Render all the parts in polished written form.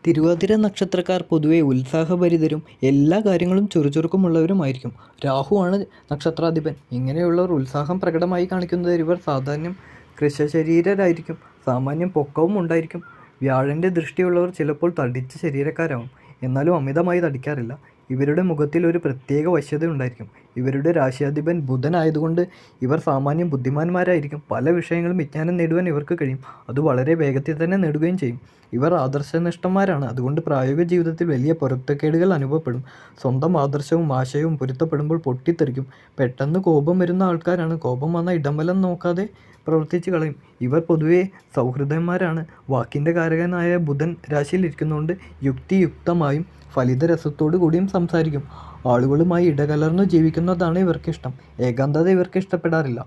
തിരുവാതിര നക്ഷത്രക്കാർ പൊതുവെ ഉത്സാഹഭരിതരും എല്ലാ കാര്യങ്ങളും ചുറുചുറുക്കുമുള്ളവരുമായിരിക്കും. രാഹുവാണ് നക്ഷത്രാധിപൻ. ഇങ്ങനെയുള്ളവർ ഉത്സാഹം പ്രകടമായി കാണിക്കുന്നത് ഇവർ സാധാന്യം കൃശശരീരരായിരിക്കും. സാമാന്യം പൊക്കവും ഉണ്ടായിരിക്കും. വ്യാഴൻ്റെ ദൃഷ്ടിയുള്ളവർ ചിലപ്പോൾ തടിച്ച ശരീരക്കാരാവും. എന്നാലും അമിതമായി തടിക്കാറില്ല. ഇവരുടെ മുഖത്തിൽ ഒരു പ്രത്യേക വശ്യത ഉണ്ടായിരിക്കും. ഇവരുടെ രാശിയാധിപൻ ബുധനായതുകൊണ്ട് ഇവർ സാമാന്യം ബുദ്ധിമാന്മാരായിരിക്കും. പല വിഷയങ്ങളും വിജ്ഞാനം നേടുവാൻ ഇവർക്ക് കഴിയും. അത് വളരെ വേഗത്തിൽ തന്നെ നേടുകയും ചെയ്യും. ഇവർ ആദർശനിഷ്ഠന്മാരാണ്. അതുകൊണ്ട് പ്രായോഗിക ജീവിതത്തിൽ വലിയ പൊരുത്തക്കേടുകൾ അനുഭവപ്പെടും. സ്വന്തം ആദർശവും ആശയവും പൊരുത്തപ്പെടുമ്പോൾ പൊട്ടിത്തെറിക്കും. പെട്ടെന്ന് കോപം വരുന്ന ആൾക്കാരാണ്. കോപം വന്ന ഇടംവലം നോക്കാതെ പ്രവർത്തിച്ച് കളയും. ഇവർ പൊതുവെ സൗഹൃദന്മാരാണ്. വാക്കിൻ്റെ കാരകനായ ബുധൻ രാശിയിലിരിക്കുന്നതുകൊണ്ട് യുക്തിയുക്തമായും ഫലിതരസത്തോടു കൂടിയും സംസാരിക്കും. ആളുകളുമായി ഇടകലർന്നു ജീവിക്കുന്നതാണ് ഇവർക്കിഷ്ടം. ഏകാന്തത ഇവർക്ക് ഇഷ്ടപ്പെടാറില്ല.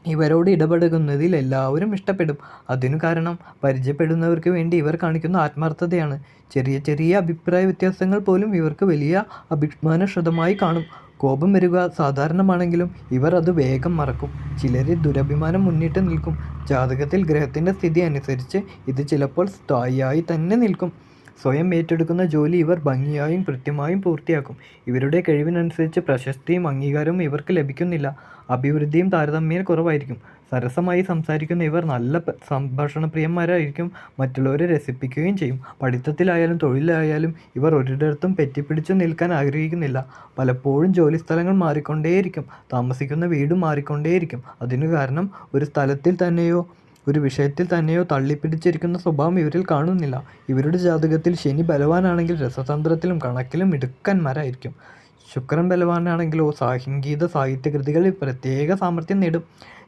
ഇവരോട് ഇടപഴകുന്നതിൽ എല്ലാവരും ഇഷ്ടപ്പെടും. അതിനു കാരണം പരിചയപ്പെടുന്നവർക്ക് വേണ്ടി ഇവർ കാണിക്കുന്ന ആത്മാർത്ഥതയാണ്. ചെറിയ ചെറിയ അഭിപ്രായ വ്യത്യാസങ്ങൾ പോലും ഇവർക്ക് വലിയ അഭിമാനക്ഷതമായി കാണും. കോപം വരിക സാധാരണമാണെങ്കിലും ഇവർ അത് വേഗം മറക്കും. ചിലരിൽ ദുരഭിമാനം മുന്നിട്ട് നിൽക്കും. ജാതകത്തിൽ ഗ്രഹത്തിൻ്റെ സ്ഥിതി അനുസരിച്ച് ഇത് ചിലപ്പോൾ സ്ഥായിയായി തന്നെ നിൽക്കും. സ്വയം ഏറ്റെടുക്കുന്ന ജോലി ഇവർ ഭംഗിയായും കൃത്യമായും പൂർത്തിയാക്കും. ഇവരുടെ കഴിവിനനുസരിച്ച് പ്രശസ്തിയും അംഗീകാരവും ഇവർക്ക് ലഭിക്കുന്നില്ല. അഭിവൃദ്ധിയും താരതമ്യേന കുറവായിരിക്കും. സരസമായി സംസാരിക്കുന്ന ഇവർ നല്ല സംഭാഷണപ്രിയന്മാരായിരിക്കും. മറ്റുള്ളവരെ രസിപ്പിക്കുകയും ചെയ്യും. പഠിത്തത്തിലായാലും തൊഴിലായാലും ഇവർ ഒരിടത്തും പെറ്റിപ്പിടിച്ചു നിൽക്കാൻ ആഗ്രഹിക്കുന്നില്ല. പലപ്പോഴും ജോലിസ്ഥലങ്ങൾ മാറിക്കൊണ്ടേയിരിക്കും. താമസിക്കുന്ന വീടും മാറിക്കൊണ്ടേയിരിക്കും. അതിനു കാരണം ഒരു സ്ഥലത്തിൽ തന്നെയോ ഒരു വിഷയത്തിൽ തന്നെയോ തള്ളിപ്പിടിച്ചിരിക്കുന്ന സ്വഭാവം ഇവരിൽ കാണുന്നില്ല. ഇവരുടെ ജാതകത്തിൽ ശനി ബലവാനാണെങ്കിൽ രസതന്ത്രത്തിലും കണക്കിലും മിടുക്കന്മാരായിരിക്കും. ശുക്രൻ ബലവാനാണെങ്കിലോ സംഗീത സാഹിത്യകൃതികളിൽ പ്രത്യേക സാമർഥ്യം നേടും.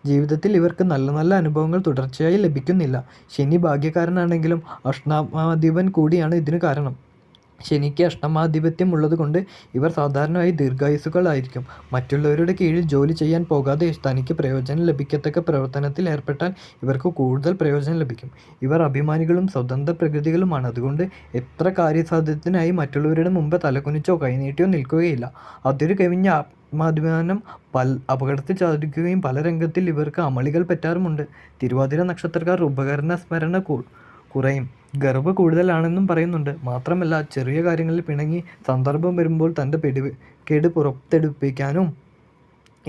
ജീവിതത്തിൽ ഇവർക്ക് നല്ല നല്ല അനുഭവങ്ങൾ തുടർച്ചയായി ലഭിക്കുന്നില്ല. ശനി ഭാഗ്യക്കാരനാണെങ്കിലും അഷ്ടമാധിപൻ കൂടിയാണ് ഇതിനു കാരണം. ശനിക്ക് അഷ്ടമാധിപത്യം ഉള്ളതുകൊണ്ട് ഇവർ സാധാരണയായി ദീർഘായുസ്സുകളായിരിക്കും. മറ്റുള്ളവരുടെ കീഴിൽ ജോലി ചെയ്യാൻ പോകാതെ തനിക്ക് പ്രയോജനം ലഭിക്കത്തക്ക പ്രവർത്തനത്തിൽ ഏർപ്പെട്ടാൽ ഇവർക്ക് കൂടുതൽ പ്രയോജനം ലഭിക്കും. ഇവർ അഭിമാനികളും സ്വതന്ത്ര പ്രകൃതികളുമാണ്. അതുകൊണ്ട് എത്ര കാര്യസാധ്യത്തിനായി മറ്റുള്ളവരുടെ മുമ്പ് തലകുനിച്ചോ കൈനീട്ടിയോ നിൽക്കുകയില്ല. അതൊരു കവിഞ്ഞ ആത്മാഭിമാനം അപകടത്തിൽ ചാദിക്കുകയും പല രംഗത്തിൽ ഇവർക്ക് അമളികൾ പറ്റാറുമുണ്ട്. തിരുവാതിര നക്ഷത്രക്കാർ ഉപകരണ സ്മരണ കുറയും. ഗർവ് കൂടുതലാണെന്നും പറയുന്നുണ്ട്. മാത്രമല്ല ചെറിയ കാര്യങ്ങളിൽ പിണങ്ങി സന്ദർഭം വരുമ്പോൾ തൻ്റെ കേട് പുറത്തെടുപ്പിക്കാനും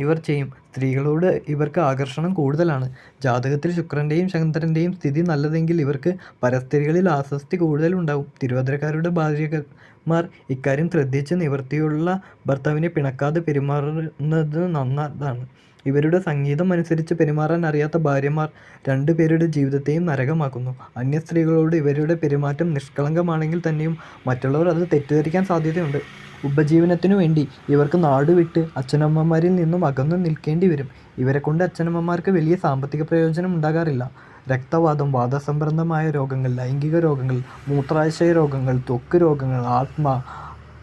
ഇവർ ചെയ്യും. സ്ത്രീകളോട് ഇവർക്ക് ആകർഷണം കൂടുതലാണ്. ജാതകത്തിൽ ശുക്രൻ്റെയും ചന്ദ്രൻ്റെയും സ്ഥിതി നല്ലതെങ്കിൽ ഇവർക്ക് പരസ്ത്രീകളിൽ ആസക്തി കൂടുതലുണ്ടാവും. തിരുവാതിരക്കാരുടെ ഭാര്യമാർ ഇക്കാര്യം ശ്രദ്ധിച്ച് നിവൃത്തിയുള്ള ഭർത്താവിനെ പിണക്കാതെ പെരുമാറുന്നത് നന്നതാണ്. ഇവരുടെ സംഗീതം അനുസരിച്ച് പെരുമാറാൻ അറിയാത്ത ഭാര്യമാർ രണ്ടുപേരുടെ ജീവിതത്തെയും നരകമാക്കുന്നു. അന്യ സ്ത്രീകളോട് ഇവരുടെ പെരുമാറ്റം നിഷ്കളങ്കമാണെങ്കിൽ തന്നെയും മറ്റുള്ളവർ അത് തെറ്റിദ്ധരിക്കാൻ സാധ്യതയുണ്ട്. ഉപജീവനത്തിനു വേണ്ടി ഇവർക്ക് നാടുവിട്ട് അച്ഛനമ്മമാരിൽ നിന്നും അകന്നു നിൽക്കേണ്ടി വരും. ഇവരെക്കൊണ്ട് അച്ഛനമ്മമാർക്ക് വലിയ സാമ്പത്തിക പ്രയോജനം ഉണ്ടാകാറില്ല. രക്തവാതം, വാതസംബന്ധമായ രോഗങ്ങൾ, ലൈംഗിക രോഗങ്ങൾ, മൂത്രാശയ രോഗങ്ങൾ, ത്വക്ക് രോഗങ്ങൾ, ആസ്മ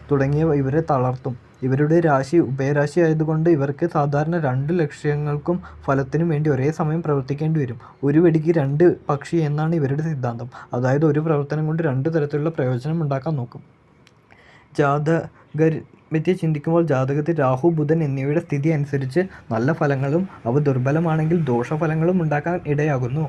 തുടങ്ങിയവ ഇവരെ തളർത്തും. ഇവരുടെ രാശി ഉഭയരാശി ആയതുകൊണ്ട് ഇവർക്ക് സാധാരണ 2 ലക്ഷ്യങ്ങൾക്കും ഫലത്തിനും വേണ്ടി ഒരേ സമയം പ്രവർത്തിക്കേണ്ടി വരും. ഒരു വെടിക്ക് 2 പക്ഷി എന്നാണ് ഇവരുടെ സിദ്ധാന്തം. അതായത് ഒരു പ്രവർത്തനം കൊണ്ട് 2 തരത്തിലുള്ള പ്രയോജനം ഉണ്ടാക്കാൻ നോക്കും. ജാതകരെ പറ്റി ചിന്തിക്കുമ്പോൾ ജാതകത്തിൽ രാഹു, ബുധൻ എന്നിവയുടെ സ്ഥിതി അനുസരിച്ച് നല്ല ഫലങ്ങളും അവ ദുർബലമാണെങ്കിൽ ദോഷഫലങ്ങളും ഉണ്ടാക്കാൻ ഇടയാകുന്നു.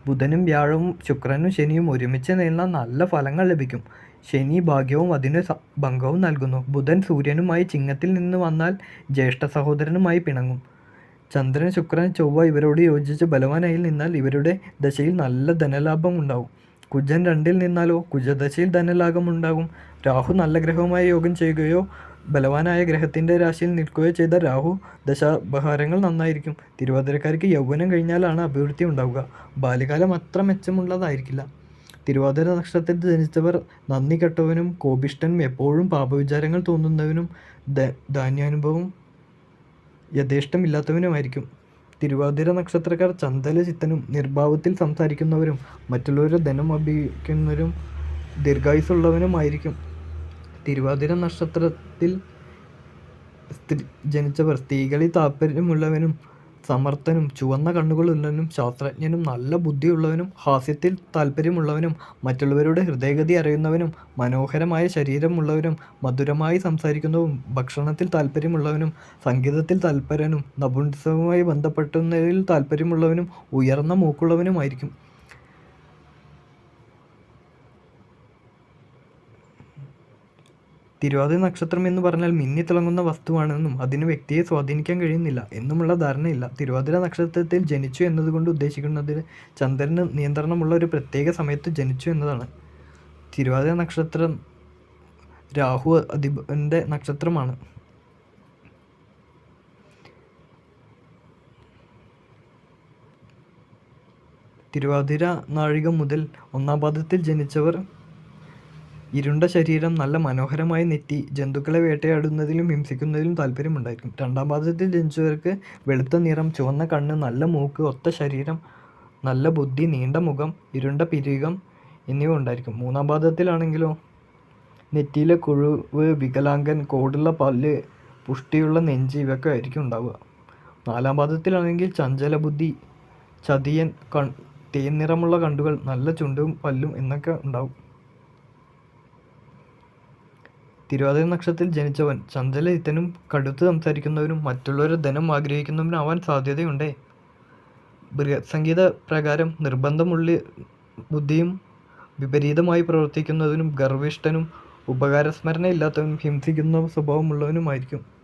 ബുധനും വ്യാഴവും ശുക്രനും ശനിയും ഒരുമിച്ച് നിന്നാൽ നല്ല ഫലങ്ങൾ ലഭിക്കും. ശനി ഭാഗ്യവും അതിന് ഭംഗവും നൽകുന്നു. ബുധൻ സൂര്യനുമായി ചിങ്ങത്തിൽ നിന്ന് വന്നാൽ ജ്യേഷ്ഠ സഹോദരനുമായി പിണങ്ങും. ചന്ദ്രൻ, ശുക്രൻ, ചൊവ്വ ഇവരോട് യോജിച്ച് ബലവാനായി നിന്നാൽ ഇവരുടെ ദശയിൽ നല്ല ധനലാഭം ഉണ്ടാവും. കുജൻ 2ൽ നിന്നാലോ കുജദശയിൽ ധനലാഭം ഉണ്ടാകും. രാഹു നല്ല ഗ്രഹവുമായി യോഗം ചെയ്യുകയോ ബലവാനായ ഗ്രഹത്തിൻ്റെ രാശിയിൽ നിൽക്കുകയോ ചെയ്ത രാഹു ദശാപഹാരങ്ങൾ നന്നായിരിക്കും. തിരുവാതിരക്കാർക്ക് യൗവനം കഴിഞ്ഞാലാണ് അഭിവൃദ്ധി ഉണ്ടാവുക. ബാല്യകാലം അത്ര മെച്ചമുള്ളതായിരിക്കില്ല. തിരുവാതിര നക്ഷത്രത്തിൽ ജനിച്ചവർ നന്ദി കെട്ടവനും കോപിഷ്ഠനും എപ്പോഴും പാപവിചാരങ്ങൾ തോന്നുന്നവനും ധാന്യാനുഭവം യഥേഷ്ടമില്ലാത്തവനുമായിരിക്കും. തിരുവാതിര നക്ഷത്രക്കാർ ചഞ്ചലചിത്തനും നിർഭാവത്തിൽ സംസാരിക്കുന്നവരും മറ്റുള്ളവരുടെ ധനം അഭിക്കുന്നവരും ദീർഘായുസ്സുള്ളവനുമായിരിക്കും. തിരുവാതിര നക്ഷത്രത്തിൽ ജനിച്ചവർ സ്ത്രീകളിൽ താല്പര്യമുള്ളവനും സമർത്ഥനും ചുവന്ന കണ്ണുകളുള്ളവനും ശാസ്ത്രജ്ഞനും നല്ല ബുദ്ധിയുള്ളവനും ഹാസ്യത്തിൽ താല്പര്യമുള്ളവനും മറ്റുള്ളവരുടെ ഹൃദയഗതി അറിയുന്നവനും മനോഹരമായ ശരീരമുള്ളവനും മധുരമായി സംസാരിക്കുന്നതും ഭക്ഷണത്തിൽ താല്പര്യമുള്ളവനും സംഗീതത്തിൽ തൽപരനും നപുംസകവുമായി ബന്ധപ്പെടുന്നതിൽ താല്പര്യമുള്ളവനും ഉയർന്ന മൂക്കുള്ളവനുമായിരിക്കും. തിരുവാതിര നക്ഷത്രം എന്ന് പറഞ്ഞാൽ മിന്നിത്തിളങ്ങുന്ന വസ്തുവാണെന്നും അതിന് വ്യക്തിയെ സ്വാധീനിക്കാൻ കഴിയുന്നില്ല എന്നുമുള്ള ധാരണയില്ല. തിരുവാതിര നക്ഷത്രത്തിൽ ജനിച്ചു എന്നതുകൊണ്ട് ഉദ്ദേശിക്കുന്നത് ചന്ദ്രന് നിയന്ത്രണമുള്ള ഒരു പ്രത്യേക സമയത്ത് ജനിച്ചു എന്നതാണ്. തിരുവാതിര നക്ഷത്രം രാഹു അധിപന്റെ നക്ഷത്രമാണ്. തിരുവാതിര നാഴിക മുതൽ ഒന്നാം പാദത്തിൽ ജനിച്ചവർ ഇരുണ്ട ശരീരം, നല്ല മനോഹരമായ നെറ്റി, ജന്തുക്കളെ വേട്ടയാടുന്നതിലും ഹിംസിക്കുന്നതിലും താല്പര്യമുണ്ടായിരിക്കും. രണ്ടാം പാദത്തിൽ ജനിച്ചവർക്ക് വെളുത്ത നിറം, ചുവന്ന കണ്ണ്, നല്ല മൂക്ക്, ഒത്ത ശരീരം, നല്ല ബുദ്ധി, നീണ്ട മുഖം, ഇരുണ്ട പിരികം എന്നിവ ഉണ്ടായിരിക്കും. മൂന്നാം പാദത്തിലാണെങ്കിലോ നെറ്റിയിലെ കൊഴുവ്, വികലാംഗൻ, കോടുള്ള പല്ല്, പുഷ്ടിയുള്ള നെഞ്ച് ഇവയൊക്കെ ആയിരിക്കും ഉണ്ടാവുക. നാലാം പാദത്തിലാണെങ്കിൽ ചഞ്ചല ബുദ്ധി, ചതിയൻ, തേൻ നിറമുള്ള കണ്ണുകൾ, നല്ല ചുണ്ടും പല്ലും എന്നൊക്കെ ഉണ്ടാവും. തിരുവാതിര നക്ഷത്രത്തിൽ ജനിച്ചവൻ ചഞ്ചലചിത്തനും കടുത്ത് സംസാരിക്കുന്നവരും മറ്റുള്ളവരുടെ ധനം ആഗ്രഹിക്കുന്നവനാവാൻ സാധ്യതയുണ്ടേ. ബൃഹത്സംഗീത പ്രകാരം നിർബന്ധമുള്ള ബുദ്ധിയും വിപരീതമായി പ്രവർത്തിക്കുന്നവനും ഗർവിഷ്ഠനും ഉപകാരസ്മരണ ഇല്ലാത്തവനും ഹിംസിക്കുന്ന സ്വഭാവമുള്ളവനുമായിരിക്കും.